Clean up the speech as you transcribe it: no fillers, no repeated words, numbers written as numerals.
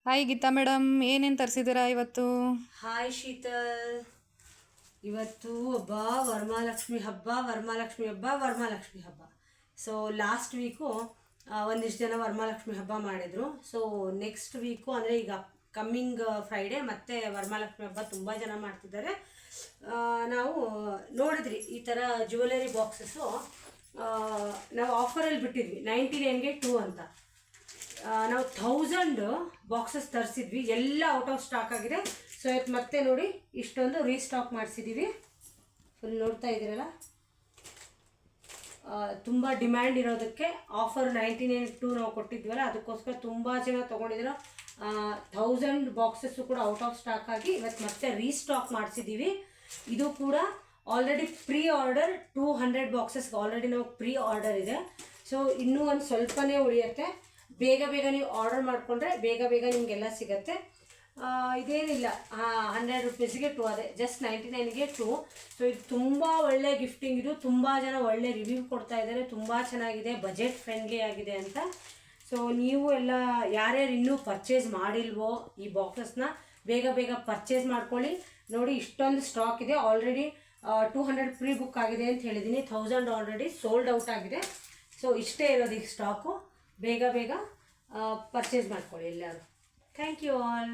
Hi Geetha madam, ಏನೇನು ತರಿಸಿದ್ದೀರಾ ಇವತ್ತು? Hi Sheetal. ಇವತ್ತು ವರಮಹಾಲಕ್ಷ್ಮಿ ಹಬ್ಬ. ಸೊ ಲಾಸ್ಟ್ ವೀಕು ಒಂದಿಷ್ಟು ಜನ ವರಮಹಾಲಕ್ಷ್ಮಿ ಹಬ್ಬ ಮಾಡಿದರು. ಸೊ ನೆಕ್ಸ್ಟ್ ವೀಕು ಅಂದರೆ ಈಗ ಕಮ್ಮಿಂಗ್ ಫ್ರೈಡೇ ಮತ್ತೆ ವರಮಹಾಲಕ್ಷ್ಮಿ ಹಬ್ಬ ತುಂಬ ಜನ ಮಾಡ್ತಿದ್ದಾರೆ. ನಾವು ನೋಡಿದ್ರಿ ಈ ಥರ ಜ್ಯುವೆಲರಿ ಬಾಕ್ಸಸ್ಸು ನಾವು ಆಫರಲ್ಲಿ ಬಿಟ್ಟಿದ್ವಿ 99ಗೆ 2 ಅಂತ. ನಾವು 1000 ಬಾಕ್ಸಸ್ ತರಿಸಿದ್ವಿ, ಎಲ್ಲ ಔಟ್ ಆಫ್ ಸ್ಟಾಕ್ ಆಗಿದೆ. ಸೊ ಇವತ್ತು ಮತ್ತೆ ನೋಡಿ ಇಷ್ಟೊಂದು ರೀಸ್ಟಾಕ್ ಮಾಡಿಸಿದ್ದೀವಿ. ಫುಲ್ ನೋಡ್ತಾ ಇದ್ದೀರಲ್ಲ, ತುಂಬ ಡಿಮ್ಯಾಂಡ್ ಇರೋದಕ್ಕೆ ಆಫರ್ 99 ನಾವು ಕೊಟ್ಟಿದ್ವಲ್ಲ, ಅದಕ್ಕೋಸ್ಕರ ತುಂಬ ಜನ ತೊಗೊಂಡಿದ್ರು. 1000 ಬಾಕ್ಸಸ್ಸು ಕೂಡ ಔಟ್ ಆಫ್ ಸ್ಟಾಕ್ ಆಗಿ ಇವತ್ತು ಮತ್ತೆ ರೀಸ್ಟಾಕ್ ಮಾಡಿಸಿದ್ದೀವಿ. ಇದು ಕೂಡ ಆಲ್ರೆಡಿ ಪ್ರೀ ಆರ್ಡರ್ 200 ಬಾಕ್ಸಸ್ಗೆ ಆಲ್ರೆಡಿ ನಾವು ಪ್ರೀ ಆರ್ಡರ್ ಇದೆ. ಸೊ ಇನ್ನೂ ಒಂದು ಸ್ವಲ್ಪನೇ ಉಳಿಯುತ್ತೆ. ಬೇಗ ನೀವು ಆರ್ಡರ್ ಮಾಡಿಕೊಂಡ್ರೆ ಬೇಗ ನಿಮಗೆಲ್ಲ ಸಿಗುತ್ತೆ. ಇದೇನಿಲ್ಲ, 100 ರೂಪೀಸ್ಗೆ 2, ಅದೇ ಜಸ್ಟ್ 99ಗೆ 2. ಸೊ ಇದು ತುಂಬ ಒಳ್ಳೆ ಗಿಫ್ಟಿಂಗ್. ಇದು ತುಂಬ ಜನ ಒಳ್ಳೆ ರಿವ್ಯೂ ಕೊಡ್ತಾ ಇದ್ದಾರೆ, ತುಂಬ ಚೆನ್ನಾಗಿದೆ, ಬಜೆಟ್ ಫ್ರೆಂಡ್ಲಿ ಆಗಿದೆ ಅಂತ. ಸೊ ನೀವು ಎಲ್ಲ ಯಾರ್ಯಾರು ಇನ್ನೂ ಪರ್ಚೇಸ್ ಮಾಡಿಲ್ವೋ ಈ ಬಾಕ್ಸಸ್ನ ಬೇಗ ಪರ್ಚೇಸ್ ಮಾಡ್ಕೊಳ್ಳಿ. ನೋಡಿ ಇಷ್ಟೊಂದು ಸ್ಟಾಕ್ ಇದೆ. ಆಲ್ರೆಡಿ 200 ಪ್ರೀ ಬುಕ್ ಆಗಿದೆ ಅಂತ ಹೇಳಿದ್ದೀನಿ, 1000 ಆಲ್ರೆಡಿ ಸೋಲ್ಡ್ ಔಟ್ ಆಗಿದೆ. ಸೊ ಇಷ್ಟೇ ಇರೋದು ಈಗ ಸ್ಟಾಕು. ಬೇಗ ಪರ್ಚೇಸ್ ಮಾಡ್ಕೊಳ್ಳಿ ಎಲ್ಲರೂ. Thank you all.